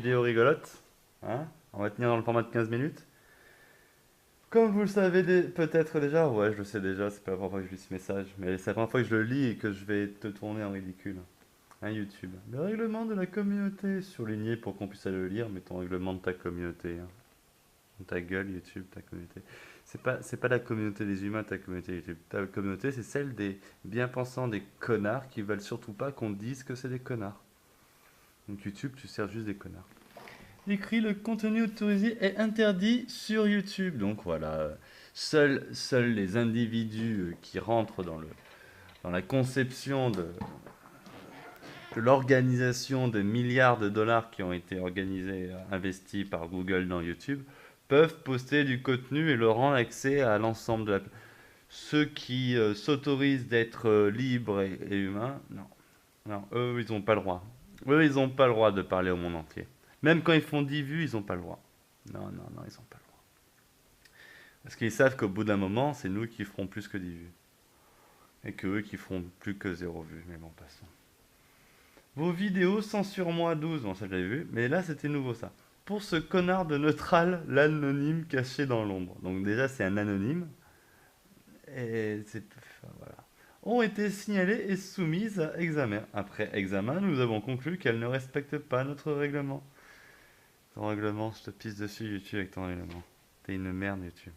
vidéo rigolote. Hein? On va tenir dans le format de 15 minutes. Comme vous le savez peut-être déjà, ouais, je le sais déjà, c'est pas la première fois que je lis ce message, mais c'est la première fois que je le lis et que je vais te tourner en ridicule. Hein, YouTube. Le règlement de la communauté, surligné pour qu'on puisse aller le lire, mais ton règlement de ta communauté. Hein. Ta gueule, YouTube, ta communauté. C'est pas la communauté des humains, ta communauté YouTube. Ta communauté, c'est celle des bien-pensants, des connards qui veulent surtout pas qu'on dise que c'est des connards. Donc YouTube, tu sers juste des connards. Écrit, le contenu autorisé est interdit sur YouTube. Donc voilà, seuls les individus qui rentrent dans la conception de l'organisation des milliards de dollars qui ont été organisés, investis par Google dans YouTube, peuvent poster du contenu et le rendre accès à l'ensemble de la... Ceux qui s'autorisent d'être libres et humains, non. Non, eux, ils n'ont pas le droit. Eux, ils n'ont pas le droit de parler au monde entier. Même quand ils font 10 vues, ils n'ont pas le droit. Non, non, non, ils n'ont pas le droit. Parce qu'ils savent qu'au bout d'un moment, c'est nous qui ferons plus que 10 vues. Et que eux qui feront plus que 0 vues. Mais bon, passons. Vos vidéos censure-moi 12. Bon, ça j'avais vu. Mais là, c'était nouveau ça. Pour ce connard de neutral, l'anonyme caché dans l'ombre. Donc déjà, c'est un anonyme. Et c'est... Enfin, voilà. Ont été signalées et soumises à examen. Après examen, nous avons conclu qu'elles ne respectent pas notre règlement. Ton règlement, je te pisse dessus YouTube avec ton règlement. T'es une merde YouTube.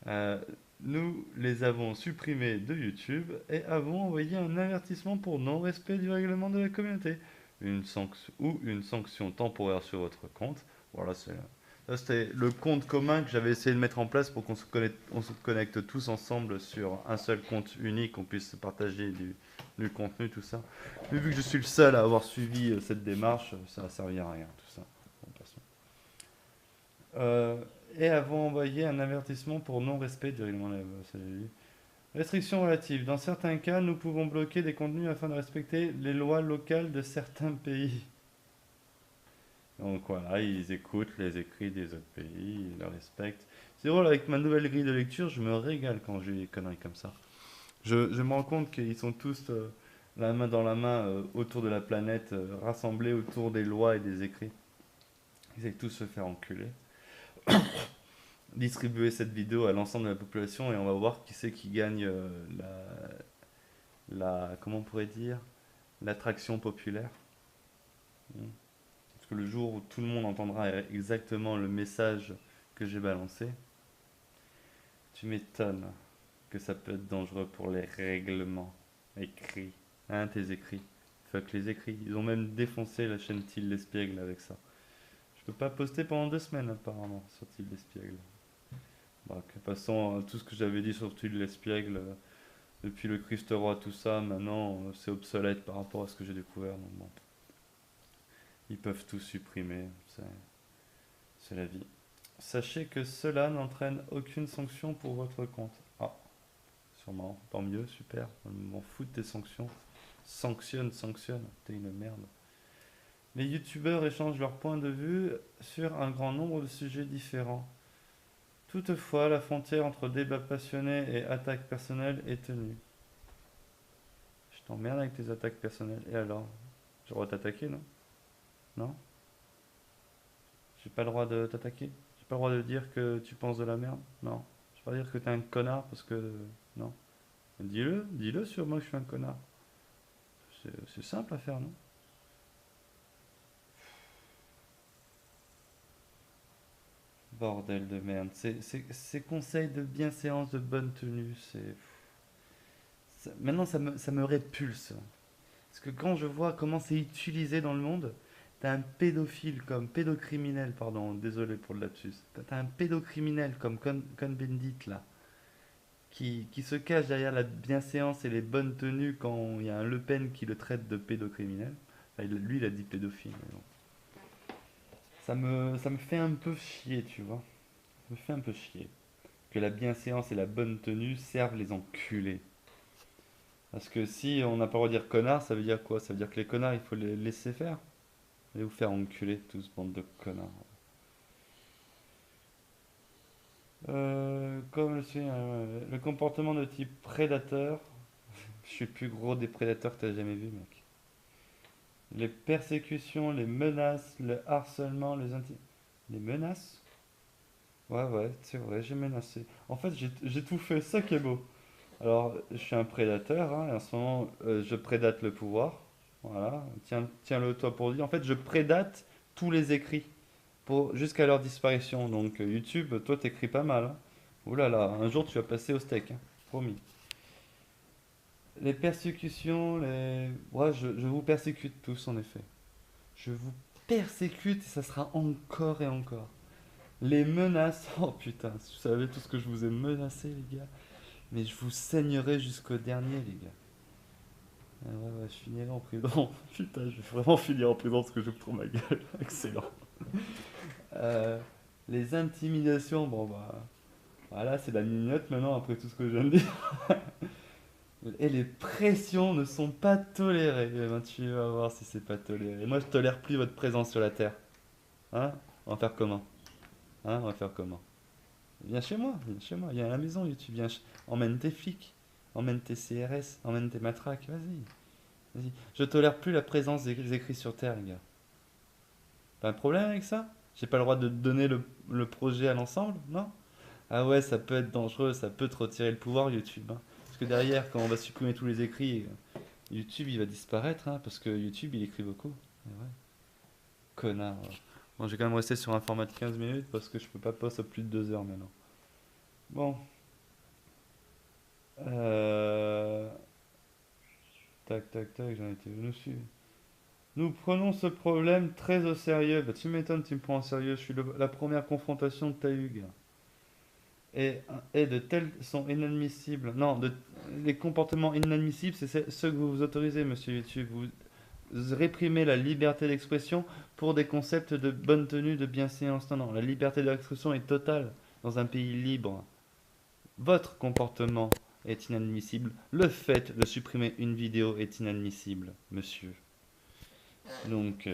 Euh, Nous les avons supprimés de YouTube et avons envoyé un avertissement pour non-respect du règlement de la communauté. Une sanction temporaire sur votre compte. Voilà, ça, c'était le compte commun que j'avais essayé de mettre en place pour qu'on se connecte tous ensemble sur un seul compte unique, qu'on puisse se partager du contenu, tout ça. Mais vu que je suis le seul à avoir suivi cette démarche, ça n'a servi à rien, tout ça. Bon, passons. Euh, et avons envoyé un avertissement pour non-respect du règlement de la restrictions relatives. Dans certains cas, nous pouvons bloquer des contenus afin de respecter les lois locales de certains pays. Donc voilà, ils écoutent les écrits des autres pays, ils les respectent. C'est drôle, avec ma nouvelle grille de lecture, je me régale quand j'ai des conneries comme ça. Je me rends compte qu'ils sont tous la main dans la main autour de la planète, rassemblés autour des lois et des écrits. Ils essaient tous se faire enculer. Distribuer cette vidéo à l'ensemble de la population et on va voir qui c'est qui gagne comment on pourrait dire, l'attraction populaire. Parce que le jour où tout le monde entendra exactement le message que j'ai balancé, tu m'étonnes que ça peut être dangereux pour les règlements écrits. Hein, tes écrits. Fuck les écrits. Ils ont même défoncé la chaîne Till l'Espiègle avec ça. Je peux pas poster pendant 2 semaines apparemment sur Till l'Espiègle. Bon, de toute façon, tout ce que j'avais dit sur Till l'Espiègle, depuis le Christ Roi, tout ça, maintenant c'est obsolète par rapport à ce que j'ai découvert. Donc bon, ils peuvent tout supprimer, c'est la vie. Sachez que cela n'entraîne aucune sanction pour votre compte. Ah, sûrement, tant mieux, super. Je m'en fous de tes sanctions. Sanctionne, sanctionne, t'es une merde. Les youtubeurs échangent leurs points de vue sur un grand nombre de sujets différents. Toutefois, la frontière entre débat passionné et attaque personnelle est tenue. Je t'emmerde avec tes attaques personnelles. Et alors? J'ai le droit de t'attaquer, non? Non? J'ai pas le droit de t'attaquer? J'ai pas le droit de dire que tu penses de la merde? Non. J'ai pas le droit de dire que t'es un connard parce que... Non. Dis-le sur moi que je suis un connard. C'est simple à faire, non? Bordel de merde. Ces conseils de bienséance, de bonne tenue, maintenant, ça me répulse. Parce que quand je vois comment c'est utilisé dans le monde, t'as un pédophile comme pédocriminel, pardon, désolé pour le lapsus. T'as un pédocriminel comme Cohn-Bendit là, qui se cache derrière la bienséance et les bonnes tenues quand il y a un Le Pen qui le traite de pédocriminel. Enfin, lui, il a dit pédophile. Mais bon. Ça me fait un peu chier, tu vois. Ça me fait un peu chier. Que la bienséance et la bonne tenue servent les enculés. Parce que si on n'a pas le droit de dire connard, ça veut dire quoi? Ça veut dire que les connards, il faut les laisser faire. Allez vous faire enculer, tous, bande de connards. Comme le comportement de type prédateur. Je suis le plus gros des prédateurs que t'as jamais vu, mec. Les persécutions, les menaces, le harcèlement, Les menaces? Ouais, ouais, c'est vrai, j'ai menacé. En fait, j'ai tout fait, ça qui est beau. Alors, je suis un prédateur, hein, et en ce moment, je prédate le pouvoir. Voilà, tiens-le toi pour dire. En fait, je prédate tous les écrits jusqu'à leur disparition. Donc, YouTube, toi, t'écris pas mal, hein. Ouh là là, un jour, tu vas passer au steak, hein, promis. Les persécutions, les... Ouais, je vous persécute tous, en effet. Je vous persécute et ça sera encore et encore. Les menaces, oh putain, si vous savez tout ce que je vous ai menacé, les gars. Mais je vous saignerai jusqu'au dernier, les gars. Ah ouais, ouais, je finirai en prison. Putain, je vais vraiment finir en prison parce que je me trouve ma gueule. Excellent. Euh, les intimidations, bon bah. Voilà, c'est la mignotte maintenant après tout ce que je viens de dire. Et les pressions ne sont pas tolérées. Eh ben, tu vas voir si c'est pas toléré. Moi, je tolère plus votre présence sur la Terre. Hein? On va faire comment? Hein? On va faire comment? Viens chez moi, viens chez moi. Viens à la maison, YouTube. Emmène tes flics. Emmène tes CRS. Emmène tes matraques. Vas-y. Vas-y. Je tolère plus la présence des écrits sur Terre, les gars. T'as un problème avec ça? J'ai pas le droit de donner le projet à l'ensemble? Non? Ah ouais, ça peut être dangereux, ça peut te retirer le pouvoir, YouTube, hein. Parce que derrière, quand on va supprimer tous les écrits, YouTube il va disparaître, hein, parce que YouTube il écrit beaucoup. Et ouais. Connard. Ouais. Bon, j'ai quand même resté sur un format de 15 minutes parce que je peux pas passer plus de 2 heures maintenant. Bon. Euh... Tac, tac, tac, j'en étais venu dessus. Nous prenons ce problème très au sérieux. Bah, tu m'étonnes, tu me prends au sérieux. Je suis la première confrontation que t'as eu, gars. Et, et de tels sont inadmissibles. Non, les comportements inadmissibles, c'est ceux que vous vous autorisez, monsieur YouTube. Vous réprimez la liberté d'expression pour des concepts de bonne tenue, de bienséance. Non, non, la liberté d'expression est totale dans un pays libre. Votre comportement est inadmissible. Le fait de supprimer une vidéo est inadmissible, monsieur. Donc,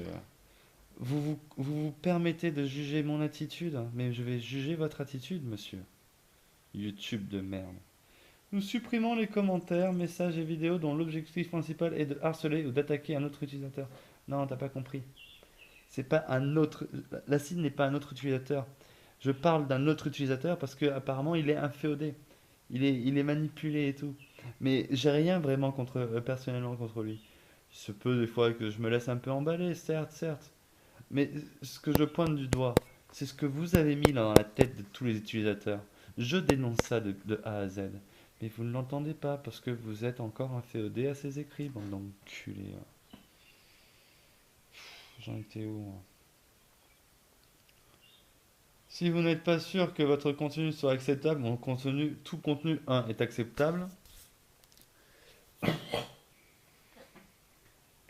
vous permettez de juger mon attitude, mais je vais juger votre attitude, monsieur. YouTube de merde. Nous supprimons les commentaires, messages et vidéos dont l'objectif principal est de harceler ou d'attaquer un autre utilisateur. Non, t'as pas compris. C'est pas un autre. L'acide n'est pas un autre utilisateur. Je parle d'un autre utilisateur parce que apparemment il est inféodé. Il est manipulé et tout. Mais j'ai rien vraiment personnellement contre lui. Il se peut des fois que je me laisse un peu emballer, certes, certes. Mais ce que je pointe du doigt, c'est ce que vous avez mis là dans la tête de tous les utilisateurs. Je dénonce ça de A à Z. Mais vous ne l'entendez pas parce que vous êtes encore inféodé à ces écrits, bande d'enculés. J'en étais où, moi? Si vous n'êtes pas sûr que votre contenu soit acceptable, mon contenu, tout contenu un est acceptable.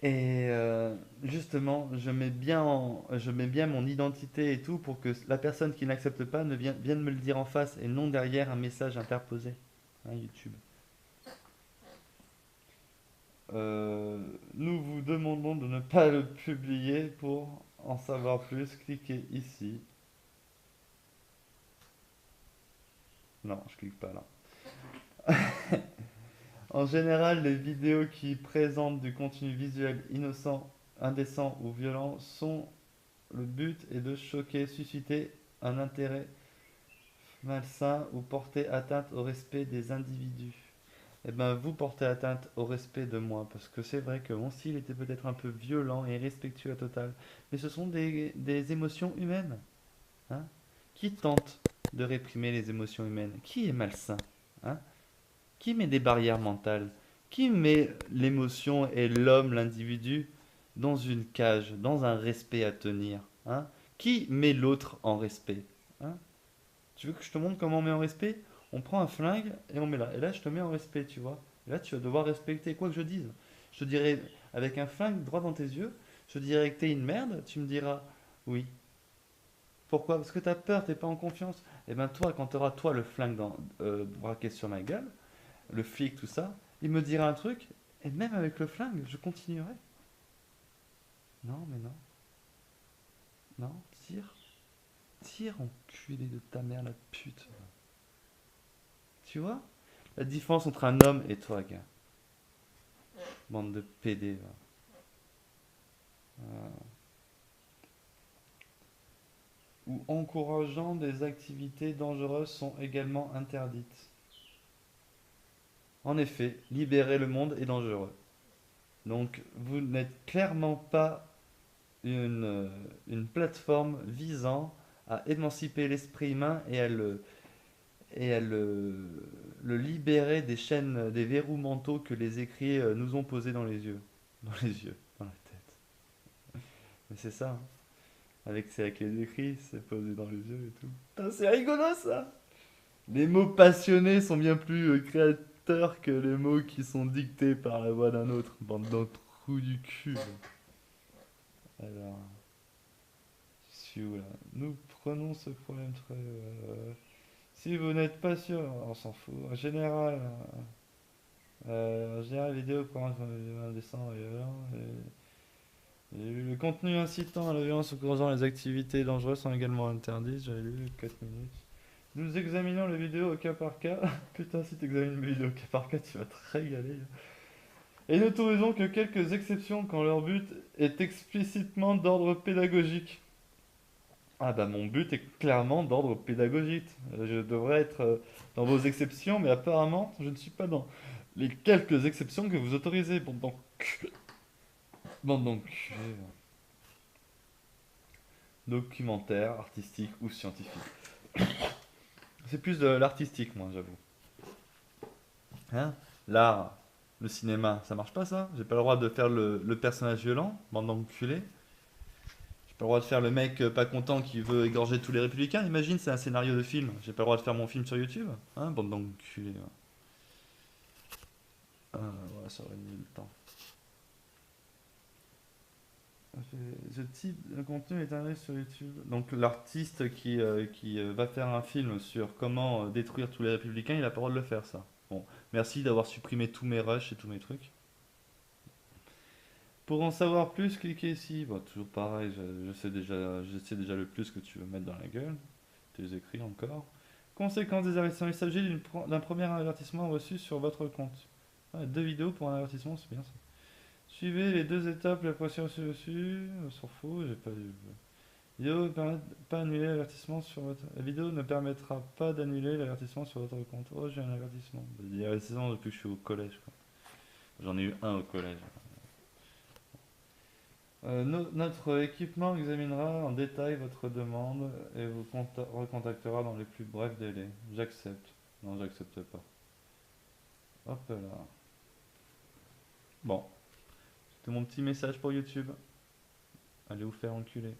Et justement, je mets bien mon identité et tout pour que la personne qui n'accepte pas vienne me le dire en face et non derrière un message interposé. Hein, YouTube. Nous vous demandons de ne pas le publier. Pour en savoir plus, cliquez ici. Non, je clique pas là. En général, les vidéos qui présentent du contenu visuel innocent, indécent ou violent sont le but est de choquer, susciter un intérêt malsain ou porter atteinte au respect des individus. Eh ben, vous portez atteinte au respect de moi, parce que c'est vrai que mon style était peut-être un peu violent et irrespectueux à total, mais ce sont des émotions humaines, hein. Qui tente de réprimer les émotions humaines? Qui est malsain, hein? Qui met des barrières mentales? Qui met l'émotion et l'homme, l'individu, dans une cage, dans un respect à tenir, hein? Qui met l'autre en respect, hein? Tu veux que je te montre comment on met en respect? On prend un flingue et on met là. Et là, je te mets en respect, tu vois. Et là, tu vas devoir respecter quoi que je dise. Je te dirai, avec un flingue droit dans tes yeux, je te dirai que t'es une merde, tu me diras oui. Pourquoi? Parce que t'as peur, t'es pas en confiance. Et ben toi, quand t'auras toi le flingue braqué sur ma gueule, le flic, tout ça, il me dira un truc, et même avec le flingue, je continuerai. Non, mais non. Non, tire. Tire, enculé de ta mère, la pute. Tu vois? La différence entre un homme et toi, gars. Bande de PD, va. Ou encourageant des activités dangereuses sont également interdites. En effet, libérer le monde est dangereux. Donc, vous n'êtes clairement pas une plateforme visant à émanciper l'esprit humain et à le libérer des chaînes, des verrous mentaux que les écrits nous ont posés dans les yeux. Dans les yeux, dans la tête. Mais c'est ça, hein. Avec les écrits, c'est posé dans les yeux et tout. Putain, c'est rigolo ça! Les mots passionnés sont bien plus créateurs que les mots qui sont dictés par la voix d'un autre. Bande de trous du cul. Alors, je suis où là? Nous prenons ce problème très. Si vous n'êtes pas sûr, on s'en fout. En général, vidéo pour indécent et violent. Le contenu incitant à la violence ou causant les activités dangereuses sont également interdits. J'avais lu 4 minutes. Nous examinons les vidéos au cas par cas. Putain, si tu examines mes vidéos au cas par cas, tu vas te régaler. Et n'autorisons que quelques exceptions quand leur but est explicitement d'ordre pédagogique. Ah bah mon but est clairement d'ordre pédagogique. Je devrais être dans vos exceptions, mais apparemment je ne suis pas dans les quelques exceptions que vous autorisez. Bon donc, documentaire, artistique ou scientifique. C'est plus de l'artistique, moi, j'avoue. Hein? L'art, le cinéma, ça marche pas ça? J'ai pas le droit de faire le personnage violent, bande d'enculés. J'ai pas le droit de faire le mec pas content qui veut égorger tous les républicains. Imagine, c'est un scénario de film. J'ai pas le droit de faire mon film sur YouTube. Hein, bande d'enculés. Ah, ouais, ça aurait mis le temps. Ce type de contenu est un sur YouTube. Donc l'artiste qui va faire un film sur comment détruire tous les républicains, il a pas le droit de le faire ça. Bon, merci d'avoir supprimé tous mes rushs et tous mes trucs. Pour en savoir plus, cliquez ici. Bon, toujours pareil, je sais déjà le plus que tu veux mettre dans la gueule. Tes écrits encore. Conséquence des avertissements. Il s'agit d'un premier avertissement reçu sur votre compte. Ah, 2 vidéos pour un avertissement, c'est bien ça. Suivez les 2 étapes, la pression dessus. On s'en fout, j'ai pas vu. Vidéo ne permet pas annuler l'avertissement sur votre. La vidéo ne permettra pas d'annuler l'avertissement sur votre compte. Oh, j'ai un avertissement. Des avertissements depuis que je suis au collège, quoi. J'en ai eu un au collège. Notre équipement examinera en détail votre demande et vous recontactera dans les plus brefs délais. J'accepte. Non, j'accepte pas. Hop là. Bon, c'était mon petit message pour YouTube. Allez vous faire enculer.